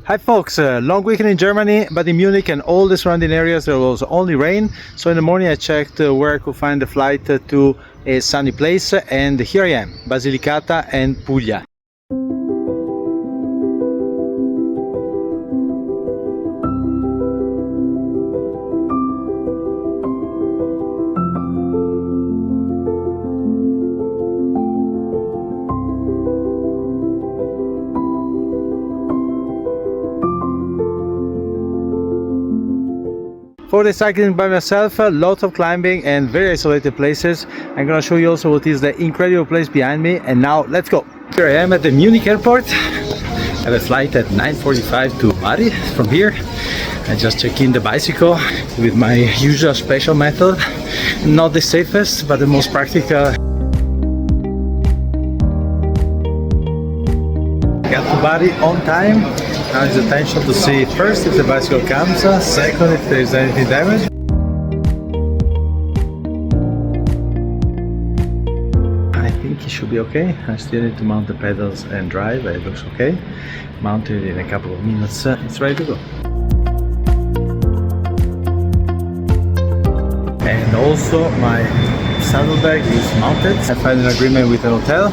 Hi folks, long weekend in Germany, but in Munich and all the surrounding areas there was only rain. So in the morning I checked where I could find a flight to a sunny place, and here I am, Basilicata and Puglia. For the cycling by myself, lots of climbing and very isolated places. I'm gonna show you also what is the incredible place behind me, and now let's go. Here I am at the Munich airport. I have a flight at 9:45 to Bari. From here I just check in the bicycle with my usual special method. Not the safest, but the most practical. Got to Bari on time. Now it's attention to see first if the bicycle comes, second if there is anything damaged. I think it should be okay. I still need to mount the pedals and drive, but it looks okay. Mounted in a couple of minutes, it's ready to go. And also my saddlebag is mounted. I found an agreement with an hotel.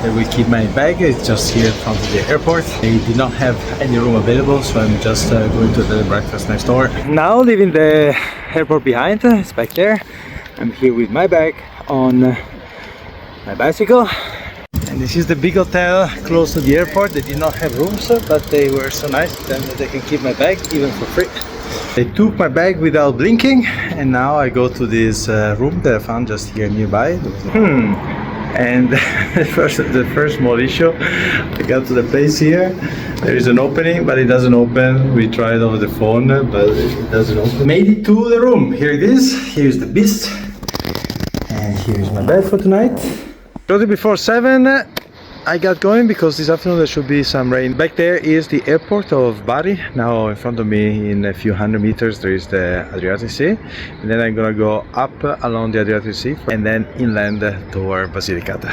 They will keep my bag. It's just here in front of the airport. They did not have any room available, so I'm just going to the breakfast next door. Now leaving the airport behind, it's back there. I'm here with my bag on my bicycle. And this is the big hotel close to the airport. They did not have rooms, but they were so nice that they can keep my bag even for free. They took my bag without blinking, and now I go to this room that I found just here nearby. And the first small issue, I got to the place here, there is an opening, but it doesn't open. We tried over the phone, but it doesn't open. Made it to the room. Here it is. Here's the beast. And here's my bed for tonight. Shortly before 7, I got going because this afternoon there should be some rain. Back there is the airport of Bari. Now in front of me, in a few hundred meters, there is the Adriatic Sea. And then I'm gonna go up along the Adriatic Sea and then inland toward Basilicata.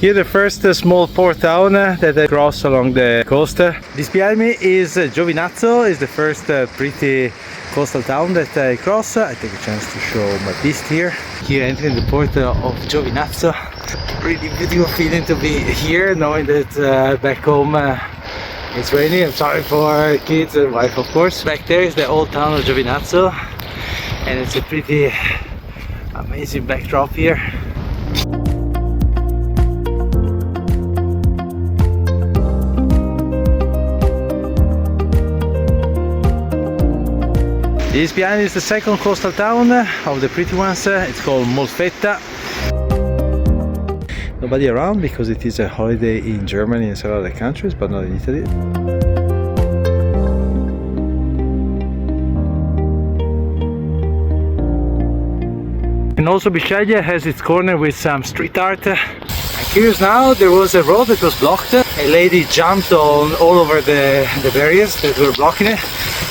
Here the first small port town that I cross along the coast. This behind me is Giovinazzo, is the first pretty coastal town that I cross. I take a chance to show my beast here. Here entering the port of Giovinazzo. Really beautiful feeling to be here, knowing that back home it's raining. I'm sorry for kids and wife, of course. Back there is the old town of Giovinazzo, and it's a pretty amazing backdrop here. This behind is the second coastal town of the pretty ones. It's called Molfetta. Nobody around because it is a holiday in Germany and several other countries, but not in Italy. And also Bisceglie has its corner with some street art. And curious now, there was a road that was blocked. A lady jumped on all over the barriers that were blocking it.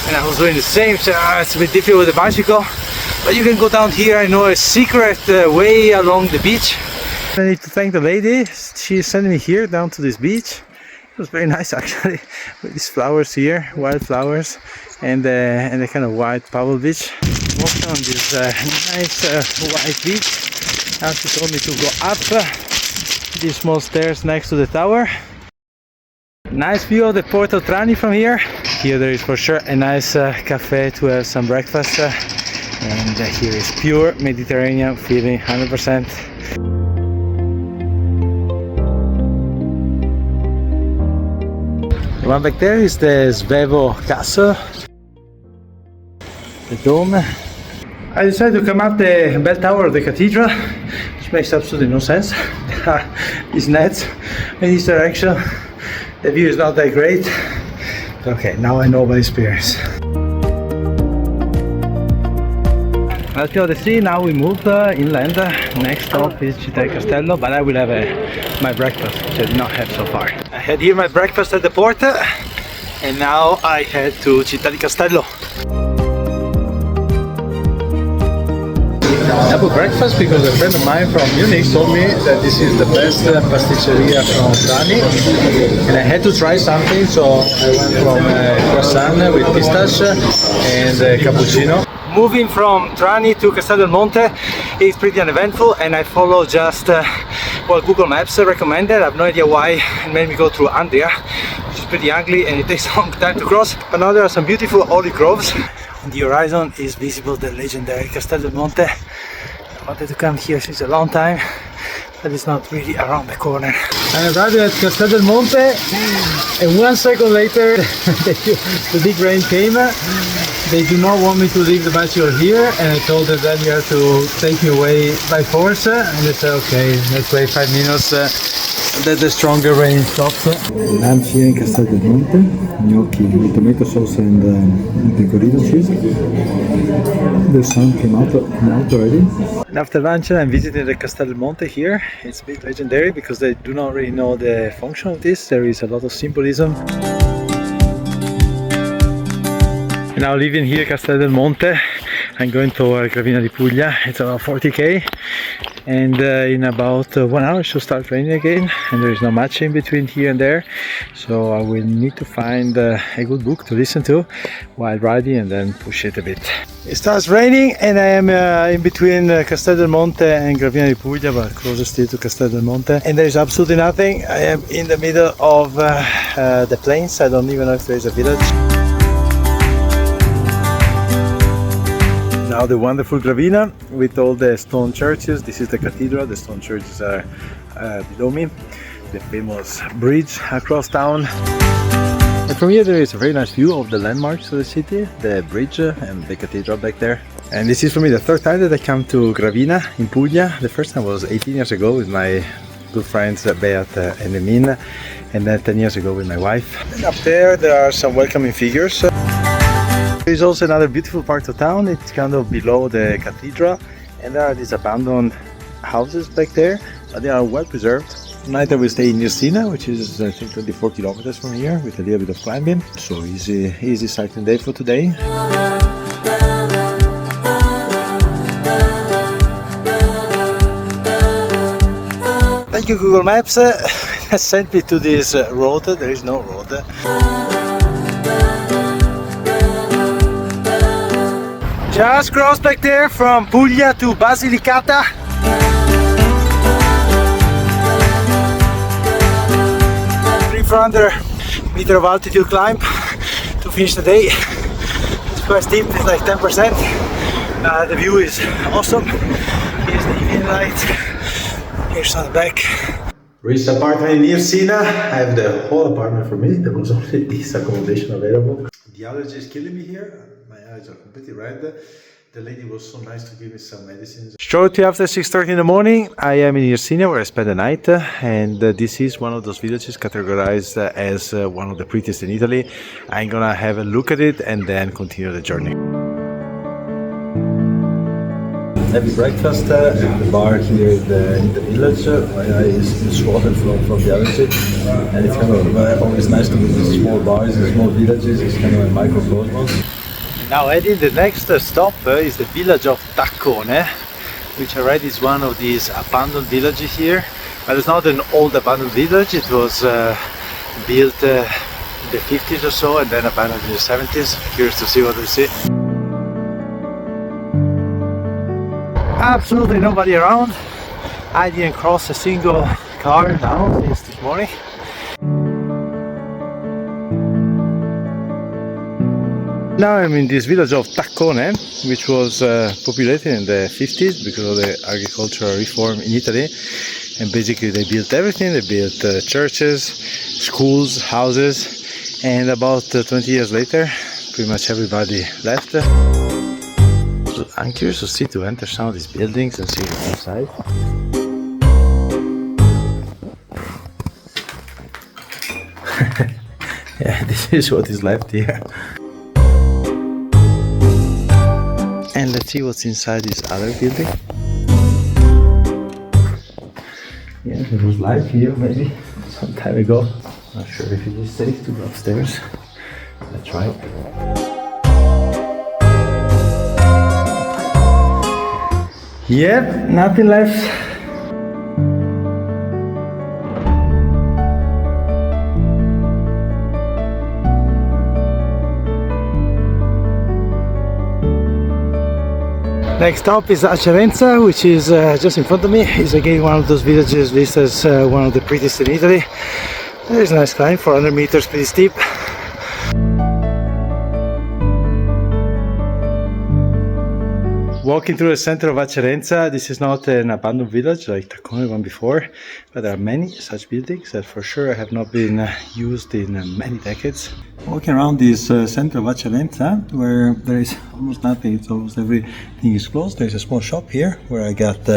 And I was doing the same, so it's a bit difficult with the bicycle. But you can go down here, I know a secret way along the beach. I need to thank the lady. She sent me here down to this beach. It was very nice actually, with these flowers here, wildflowers, and the kind of white pebble beach. Walking on this nice white beach. Now she told me to go up these small stairs next to the tower. Nice view of the port of Trani from here. Here there is for sure a nice cafe to have some breakfast. And here is pure Mediterranean feeling, 100%. The one back there is the Svevo Castle, the dome. I decided to come up the bell tower of the cathedral, which makes absolutely no sense. There are these nets in this direction. The view is not that great. Okay, now I know by experience. Let's go to the sea. Now we move inland. Next stop is Città di Castello, but I will have my breakfast, which I did not have so far. I had here my breakfast at the port, and now I head to Città di Castello. double breakfast because a friend of mine from Munich told me that this is the best pasticceria from Trani, and I had to try something, so I went from croissant with pistache and cappuccino. Moving from Trani to Castel del Monte is pretty uneventful, and I follow just what Google Maps recommended. I have no idea why it made me go through Andria, which is pretty ugly and it takes a long time to cross. But now there are some beautiful olive groves. On the horizon is visible the legendary Castel del Monte. I wanted to come here since a long time, but it's not really around the corner. I arrived at Castel del Monte, and 1 second later the big rain came. They do not want me to leave the bicycle here, and I told them that you have to take me away by force, and they said okay, let's wait 5 minutes that the stronger rain stops. I'm here in Castel del Monte, gnocchi with tomato sauce and pecorino cheese. The sun came out already. And after lunch I'm visiting the Castel del Monte here. It's a bit legendary because they do not really know the function of this. There is a lot of symbolism. Now living here Castel del Monte, I'm going to Gravina di Puglia. It's about 40k, and in about 1 hour it should start raining again, and there is not much in between here and there, so I will need to find a good book to listen to while riding and then push it a bit. It starts raining and I am in between Castel del Monte and Gravina di Puglia, but closer still to Castel del Monte, and there is absolutely nothing. I am in the middle of the plains. I don't even know if there is a village. Now the wonderful Gravina with all the stone churches. This is the cathedral. The stone churches are below me. The famous bridge across town. And from here there is a very nice view of the landmarks of the city, the bridge and the cathedral back there. And this is for me the third time that I come to Gravina in Puglia. The first time was 18 years ago with my good friends Beat and Emin, and then 10 years ago with my wife. And up there are some welcoming figures. There is also another beautiful part of town. It's kind of below the cathedral, and there are these abandoned houses back there, but they are well preserved. Tonight I will stay in Irsina, which is I think 24 kilometers from here, with a little bit of climbing. So easy cycling day for today. Thank you Google Maps. That sent me to this road. There is no road. Just cross back there from Puglia to Basilicata. 300-meter of altitude climb to finish the day. It's quite steep, it's like 10%. The view is awesome. Here's the evening light. Here's on the back. Reached the apartment in Irsina. I have the whole apartment for me. There was only this accommodation available. The allergy is killing me here. My eyes are completely red. The lady was so nice to give me some medicines. Shortly after 6:30 in the morning, I am in Irsina where I spent the night, and this is one of those villages categorized as one of the prettiest in Italy. I'm gonna have a look at it and then continue the journey. Heavy breakfast at the bar here in the village is swollen from the allergy, and it's kind of always nice to meet these small bars and small villages. It's kind of a microcosmos. Now Eddie, the next stop is the village of Taccone, which I read is one of these abandoned villages here, but it's not an old abandoned village. It was built in the 50s or so and then abandoned in the 70s. Curious to see what we see. Absolutely nobody around. I didn't cross a single car now since this morning. Now I'm in this village of Taccone, which was populated in the 50s because of the agricultural reform in Italy, and basically they built everything. They built churches, schools, houses, and about 20 years later pretty much everybody left. So I'm curious to enter some of these buildings and see what's inside. Yeah, this is what is left here. And let's see what's inside this other building. Yeah, there was life here maybe some time ago. Not sure if it is safe to go upstairs. Let's try it. Yep, nothing left. Next stop is Acerenza, which is just in front of me. It's again one of those villages listed as one of the prettiest in Italy. There's a nice climb, 400 meters, pretty steep. Walking through the center of Acerenza, this is not an abandoned village like Taccone one before, but there are many such buildings that for sure have not been used in many decades. Walking around this center of Acerenza, where there is almost nothing, it's almost everything is closed. There's a small shop here where I got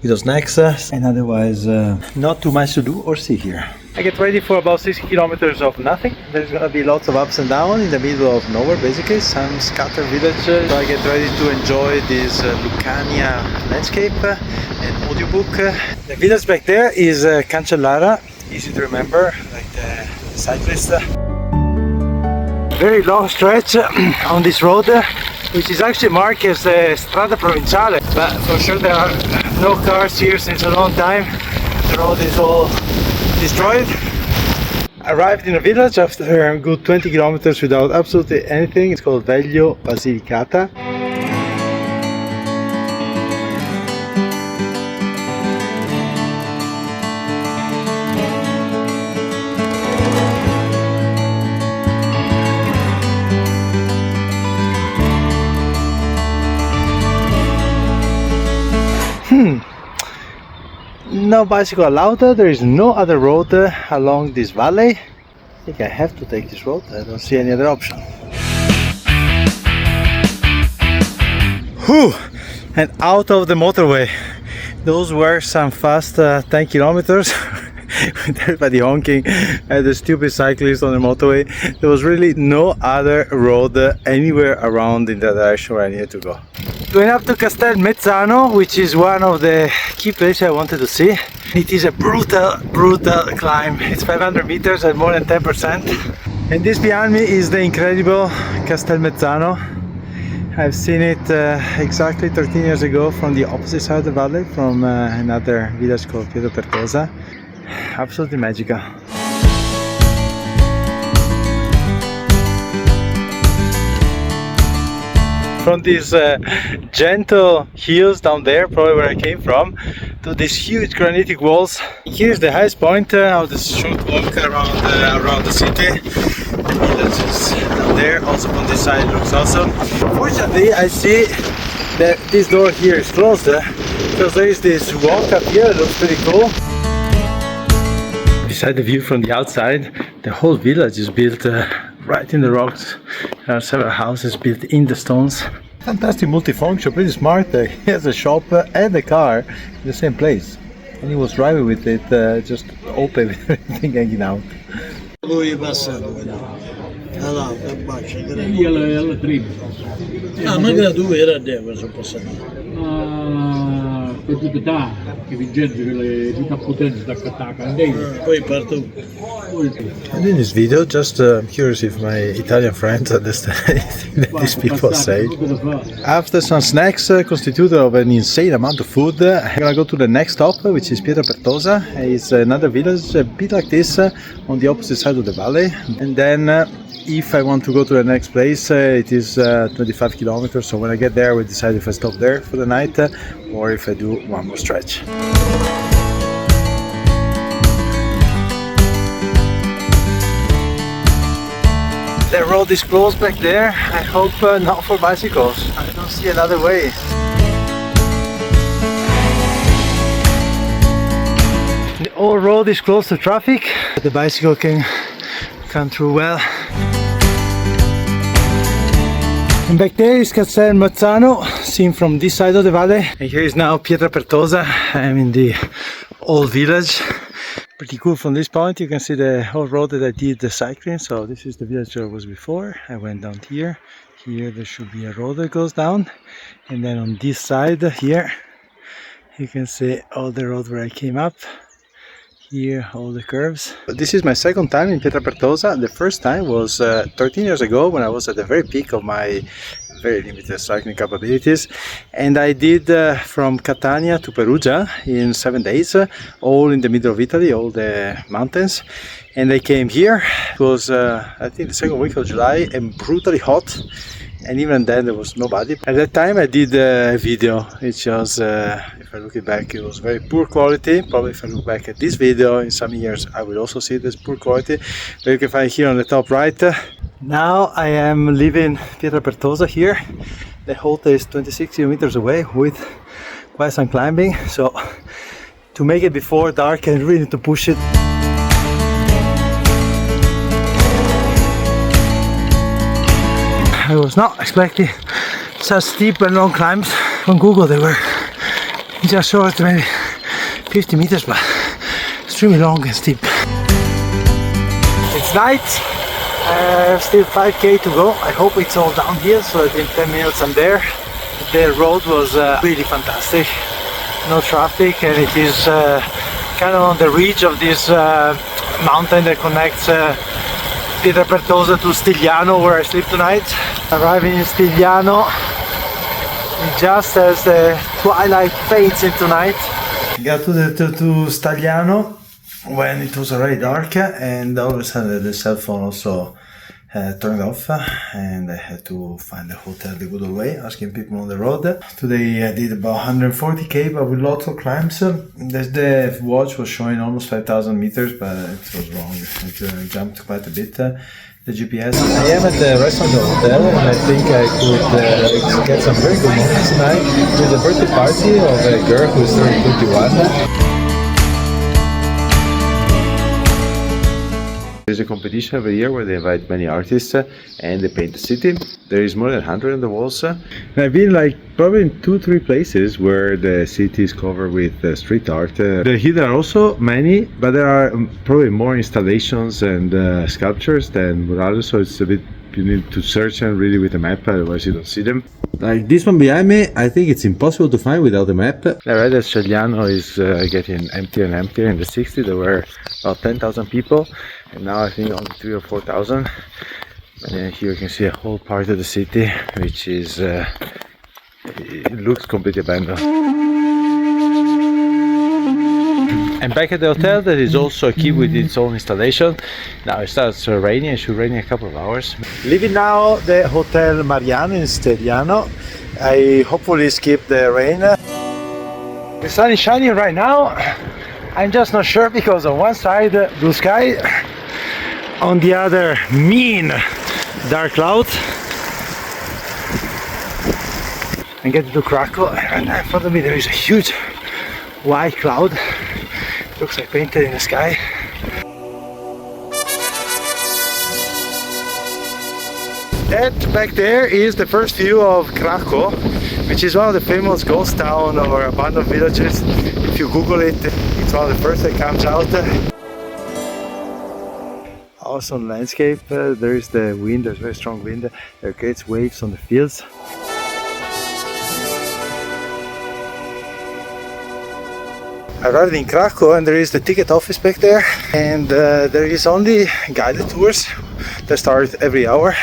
little snacks and otherwise not too much to do or see here. I get ready for about 60 kilometers of nothing. There's gonna be lots of ups and downs in the middle of nowhere, basically, some scattered villages. So I get ready to enjoy this Lucania landscape and audiobook. The village back there is Cancellara, easy to remember, like the cyclist. Very long stretch on this road, which is actually marked as Strada Provinciale, but for sure there are no cars here since a long time. The road is all destroyed. Arrived in a village after a good 20 kilometers without absolutely anything. It's called Basilicata. No bicycle allowed. There is no other road along this valley. I think I have to take this road. I don't see any other option. Whew! And out of the motorway. Those were some fast 10 kilometers with everybody honking at the stupid cyclist on the motorway. There was really no other road anywhere around in the direction where I needed to go. Going up to Castelmezzano, which is one of the key places I wanted to see. It is a brutal climb. It's 500 meters at more than 10%. And this behind me is the incredible Castelmezzano. I've seen it exactly 13 years ago from the opposite side of the valley, from another village called Pietrapertosa. Absolutely magical. From these gentle hills down there, probably where I came from, to these huge granitic walls. Here's the highest point of this short walk around the city. The villages down there, also on this side, looks awesome. Fortunately, I see that this door here is closed because there is this walk up here that looks pretty cool. Beside the view from the outside, the whole village is built right in the rocks. There are several houses built in the stones. Fantastic multifunction, pretty smart. He has a shop and a car in the same place. And he was driving with it just open with everything hanging out. Ma gratuito era questo passato. Che Vincenzo le potenze da poi parto. And in this video, just curious if my Italian friends understand anything that these people say. After some snacks constituted of an insane amount of food, I'm gonna go to the next stop, which is Pietrapertosa. It's another village, a bit like this, on the opposite side of the valley. And then if I want to go to the next place, it is 25 kilometers. So when I get there, we'll decide if I stop there for the night or if I do one more stretch. The road is closed back there. I hope not for bicycles. I don't see another way. The whole road is closed to traffic. The bicycle can come through well. And back there is Castelmezzano, seen from this side of the valley. And here is now Pietrapertosa. I'm in the old village. Pretty cool from this point. You can see the whole road that I did the cycling. So this is the village where I was before. I went down here. Here there should be a road that goes down. And then on this side here, you can see all the road where I came up. Here, all the curves. This is my second time in Pietrapertosa. The first time was 13 years ago when I was at the very peak of my very limited cycling capabilities. And I did from Catania to Perugia in 7 days, all in the middle of Italy, all the mountains. And I came here. It was I think the second week of July and brutally hot. And even then there was nobody. At that time I did a video. It was, if I look it back, it was very poor quality. Probably if I look back at this video in some years I will also see this poor quality. But you can find here on the top right. Now I am leaving Pietrapertosa here. The hotel is 26 kilometers away with quite some climbing. So to make it before dark I really need to push it. I was not expecting such steep and long climbs. On Google they were just short, maybe 50 meters, but extremely long and steep. It's night, still 5k to go. I hope it's all downhill, so that in 10 minutes I'm there. The road was really fantastic, no traffic, and it is kind of on the ridge of this mountain that connects Pietrapertosa to Stigliano, where I sleep tonight. Arriving in Stigliano just as the twilight fades into night. Got to Stigliano when it was already dark, and all of a sudden the cell phone also turned off, and I had to find a hotel the good old way, asking people on the road. Today I did about 140k, but with lots of climbs. The watch was showing almost 5,000 meters, but it was wrong. It jumped quite a bit. The GPS. I am at the restaurant hotel, and I think I could get some very good moments tonight with the birthday party of a girl who is turning 21. There is a competition every year where they invite many artists and they paint the city. There is more than 100 on the walls. And I've been like probably in 2-3 places where the city is covered with street art. Here there are also many, but there are probably more installations and sculptures than murals, so it's a bit, you need to search and really with a map, otherwise you don't see them. Like this one behind me, I think it's impossible to find without a map. I read that Stigliano is getting emptier and emptier. In the 60s there were about 10,000 people, and now I think only 3,000 or 4,000. And then here you can see a whole part of the city, which is, it looks completely abandoned. And back at the hotel, that is also a key with its own installation. Now it starts raining, it should rain in a couple of hours. Leaving now the Hotel Mariano in Stigliano. I hopefully skip the rain. The sun is shining right now. I'm just not sure because on one side blue sky, on the other mean dark cloud. I'm getting to Craco, and in front of me there is a huge white cloud. Looks like painted in the sky. That back there is the first view of Craco, which is one of the famous ghost town or abandoned villages. If you Google it, it's one of the first that comes out. Awesome landscape. There is the wind, there's very strong wind. There creates waves on the fields. I arrived in Craco, and there is the ticket office back there, and there is only guided tours that start every hour,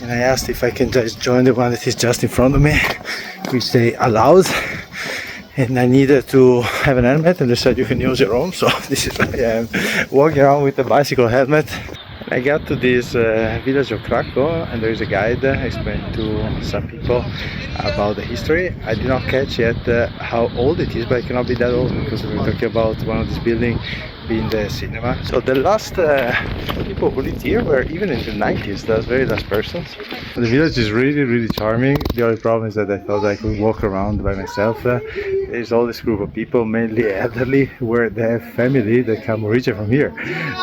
and I asked if I can just join the one that is just in front of me, which they allowed, and I needed to have an helmet, and they said you can use your own, so this is why I am walking around with a bicycle helmet. I got to this village of Craco, and there is a guide explaining to some people about the history. I did not catch yet how old it is, but it cannot be that old because we're talking about one of these buildings being the cinema. So the last people who lived here were even in the 90s, that's very last persons. The village is really charming. The only problem is that I thought I could walk around by myself. There's all this group of people, mainly elderly, where they have family that come originally from here.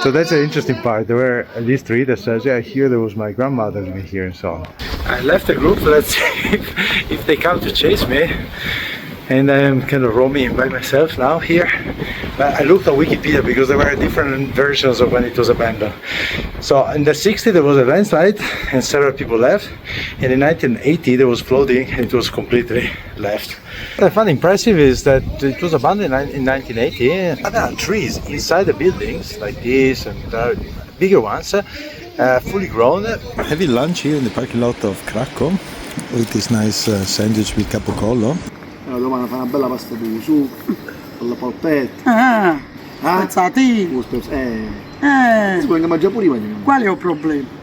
So that's an interesting part. There were at least 3 that says, yeah, here there was my grandmother living here and so on. I left the group, let's see if they come to chase me. And I am kind of roaming by myself now here. But I looked on Wikipedia because there were different versions of when it was abandoned. So in the 60s there was a landslide and several people left. And in 1980 there was flooding and it was completely left. What I found impressive is that it was abandoned in 1980. But there are trees inside the buildings like this, and there are bigger ones, fully grown. Having lunch here in the parking lot of Craco. with this nice sandwich with capocollo. Domani fa una bella pasta di su con la polpetta. Spezzati. Si può mangiare pure prima. Qual è il problema?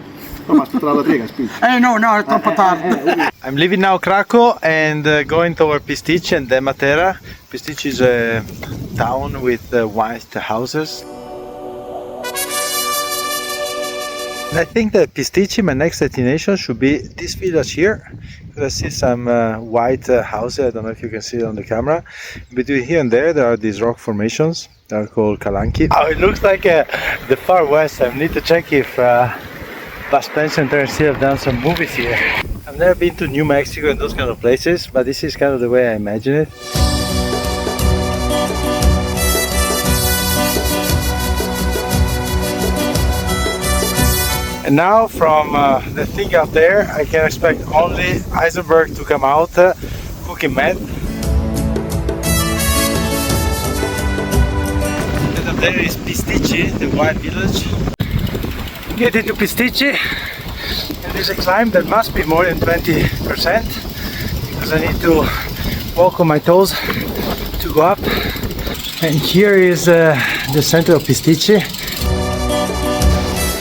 No, ma aspetta la prega, aspetta. No, è troppo tardi. I'm leaving now Craco and going toward Pisticci and then Matera. Pisticci is a town with white houses. I think that Pisticci, my next destination, should be this village here. Because I see some white houses. I don't know if you can see it on the camera. Between here and there are these rock formations. They are called Calanchi. Oh, it looks like the far west. I need to check if Bud Spencer and Terence Hill have done some movies here. I've never been to New Mexico and those kind of places, but this is kind of the way I imagine it. And now from the thing out there, I can expect only iceberg to come out, cooking meth. And up there is Pisticci, the white village. Get into Pisticci, and there's a climb that must be more than 20% because I need to walk on my toes to go up. And here is the center of Pisticci.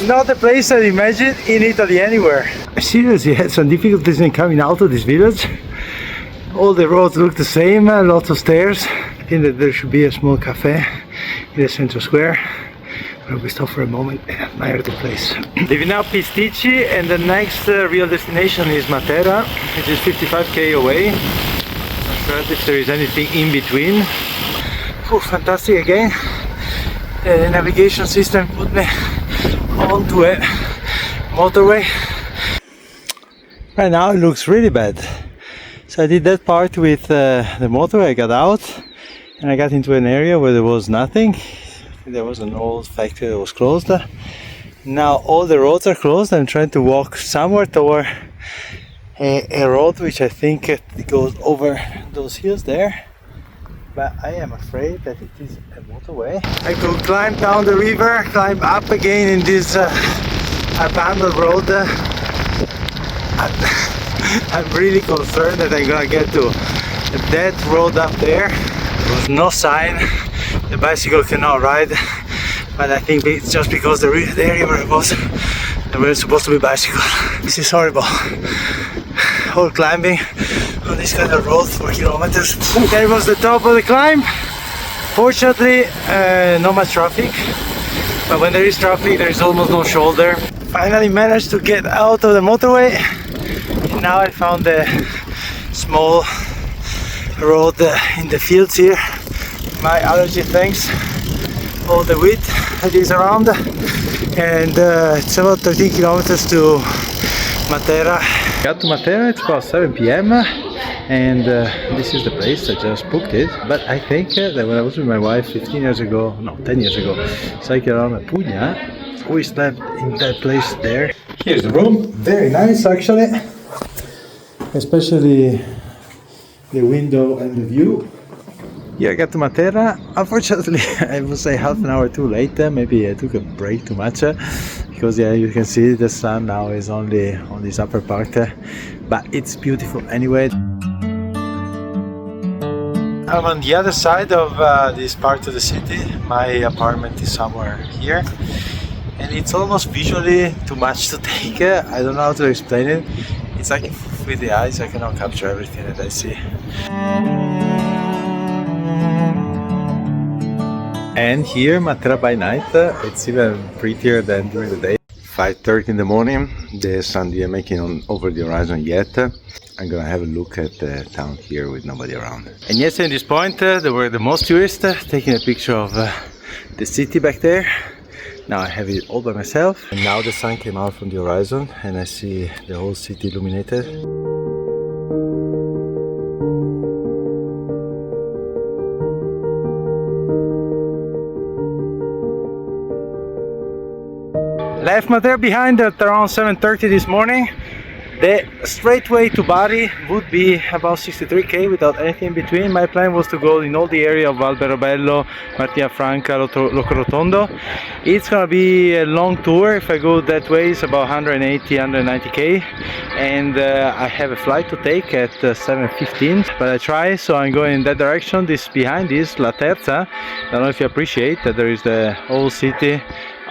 Not the place I imagined in Italy anywhere. I seriously had some difficulties in coming out of this village. All the roads look the same, lots of stairs. I think that there should be a small cafe in the central square. We stop for a moment and admire the place. Leaving now Pisticci, and the next real destination is Matera, which is 55k away. Not sure if there is anything in between. Oh, fantastic again. The navigation system put me onto a motorway. Right now it looks really bad. So I did that part with the motorway. I got out and I got into an area where there was nothing. There was an old factory that was closed. Now all the roads are closed. I'm trying to walk somewhere toward a road which I think it goes over those hills there. But I am afraid that it is a motorway. I could climb down the river, climb up again in this abandoned road. I'm really concerned that I'm gonna get to that road up there. There was no sign. The bicycle cannot ride, but I think it's just because the area where it was, there was supposed to be bicycle. This is horrible. Whole climbing on this kind of road for kilometers. That was the top of the climb. Fortunately, not much traffic, but when there is traffic, there is almost no shoulder. Finally managed to get out of the motorway. And now I found a small road in the fields here. My allergy thanks all the wheat that is around, and it's about 13 kilometers to Matera. Got to Matera, it's about 7 p.m. and this is the place. I just booked it, but I think that when I was with my wife 10 years ago, cycling around Puglia, we slept in that place there. Here's the room, very nice actually, especially the window and the view. Yeah, I got to Matera. Unfortunately, I would say half an hour too late. Maybe I took a break too much because yeah, you can see the sun now is only on this upper part, but it's beautiful anyway. I'm on the other side of this part of the city. My apartment is somewhere here, and it's almost visually too much to take. I don't know how to explain it. It's like with the eyes I cannot capture everything that I see. And here, Matera by night, it's even prettier than during the day. 5:30 in the morning, the sun didn't make it over the horizon yet. I'm gonna have a look at the town here with nobody around. And yesterday at this point, there were the most tourists taking a picture of the city back there. Now I have it all by myself. And now the sun came out from the horizon and I see the whole city illuminated. Left Matera behind at around 7:30 this morning. The straight way to Bari would be about 63k without anything in between. My plan was to go in all the area of Alberobello, Martina Franca, Locorotondo. It's gonna be a long tour. If I go that way, it's about 180-190k, and I have a flight to take at 7:15. But I try, so I'm going in that direction. This behind is La Terza. I don't know if you appreciate that there is the whole city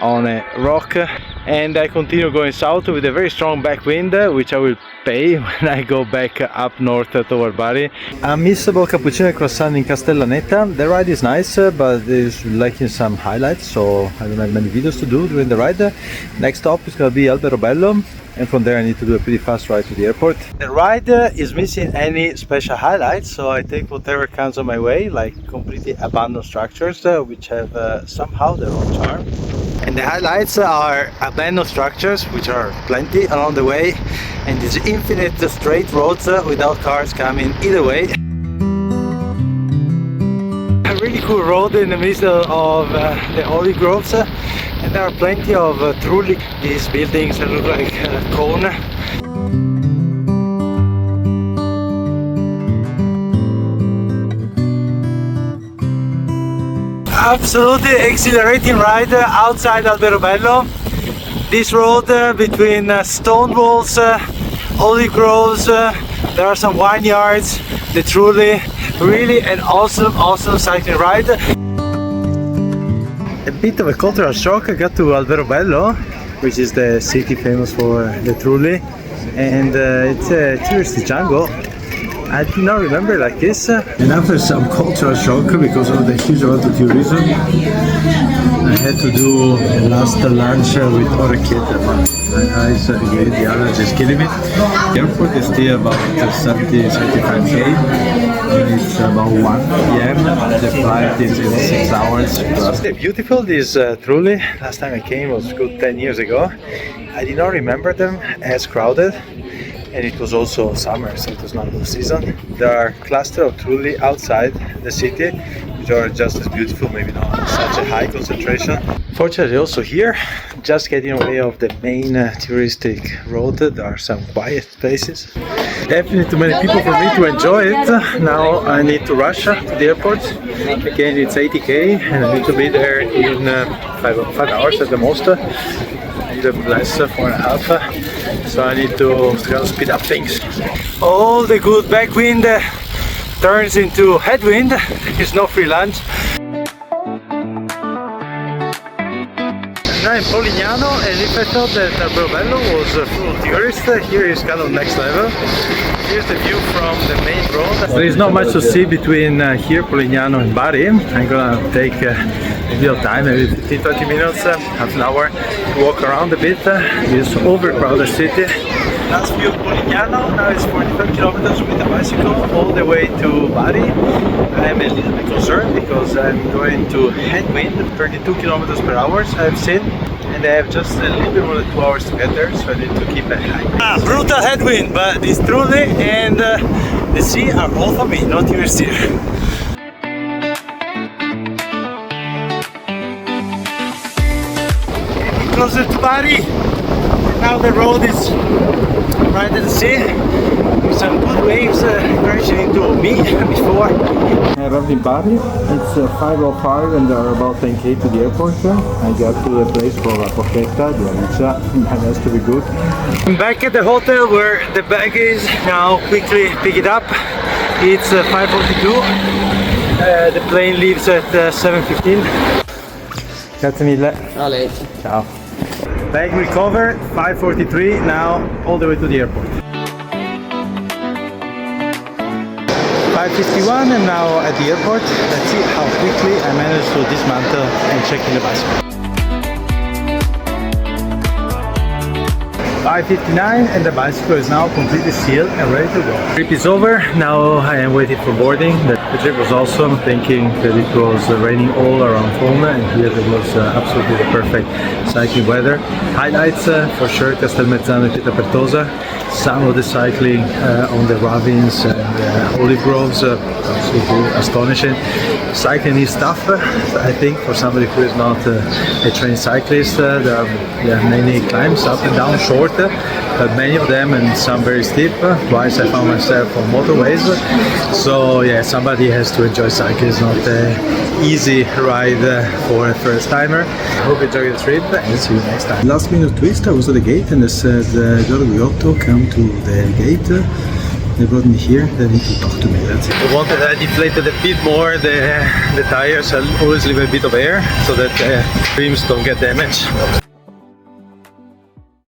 on a rock, and I continue going south with a very strong backwind, which I will pay when I go back up north toward Bari. A missable cappuccino croissant in Castellaneta. The ride is nice, but there's lacking some highlights, so I don't have many videos to do during the ride. Next stop is gonna be Alberobello, and from there I need to do a pretty fast ride to the airport. The ride is missing any special highlights, so I take whatever comes on my way, like completely abandoned structures, which have somehow their own charm. And the highlights are abandoned structures, which are plenty along the way, and these infinite straight roads without cars coming either way. A really cool road in the middle of the olive groves, and there are plenty of Trulli, these buildings that look like a cone. Absolutely exhilarating ride outside Alberobello. This road between stone walls, olive groves, there are some vineyards, the Trulli. Really an awesome cycling ride. A bit of a cultural shock. I got to Alberobello, which is the city famous for the Trulli, and it's a touristy jungle. I did not remember it like this. And after some cultural shock because of the huge amount of tourism, I had to do a last lunch with orecchiette, but my eyes again, the allergy is killing me. The airport is still about 70-75k, and it's about 1 p.m. The flight is in 6 hours. It's beautiful, this Trulli. Last time I came was good 10 years ago. I did not remember them as crowded. And it was also summer, so it was not low season. There are clusters of Trulli outside the city, which are just as beautiful, maybe not such a high concentration. Fortunately, also here, just getting away of the main touristic road, there are some quiet spaces. Definitely too many people for me to enjoy it. Now I need to rush to the airport. Again, it's 80k, and I need to be there in 5 hours at the most. Even less, 4.5, so I need to speed up things. All the good backwind turns into headwind. There's no free lunch. Now in Polignano, and if I thought that Alberobello was full of tourists, here is kind of next level. Here's the view from the main road. There is not much to see between here, Polignano, and Bari. I'm gonna take a bit of time, maybe 15-20 minutes, half an hour, to walk around a bit. This overcrowded city. Last view of Polignano. Now it's 45 kilometers with a bicycle all the way to Bari. I'm a little bit concerned because I'm going to headwind, 32 kilometers per hour, I've seen. And I have just a little bit more than 2 hours to get there, so I need to keep a high. Brutal headwind, but this Trulli and the sea are all for me, not yours here. Closer to Bari. Now the road is right at the sea, with some good waves crashing into me before. I arrived in Bari. It's 5:05 and there are about 10k to the airport. I got to a place called La Porchetta, the Irsina. That has to be good. I'm back at the hotel where the bag is. Now quickly pick it up. It's 5:42. The plane leaves at 7:15. Grazie mille. Vale. Ciao. Bag recovered, 5:43, now all the way to the airport. 5:51 and now at the airport. Let's see how quickly I managed to dismantle and check in the bicycle. 5:59 and the bicycle is now completely sealed and ready to go. Trip is over, now I am waiting for boarding. The trip was awesome, thinking that it was raining all around home, and here it was absolutely the perfect cycling weather. Highlights for sure, Castelmezzano and Pietrapertosa. some of the cycling on the ravines and olive groves, absolutely astonishing. Cycling is tough, I think, for somebody who is not a trained cyclist. There are many climbs up and down, short, but many of them, and some very steep. Twice I found myself on motorways. So yeah, somebody has to enjoy cycling. It's not an easy ride for a first timer. I hope you enjoy the trip and see you next time. Last minute twist, I was at the gate and they said, Giorgio Guiotto, come to the gate. They brought me here, they need to talk to me, that's it. I wanted to deflate a bit more the tires. I always leave a bit of air so that the rims don't get damaged.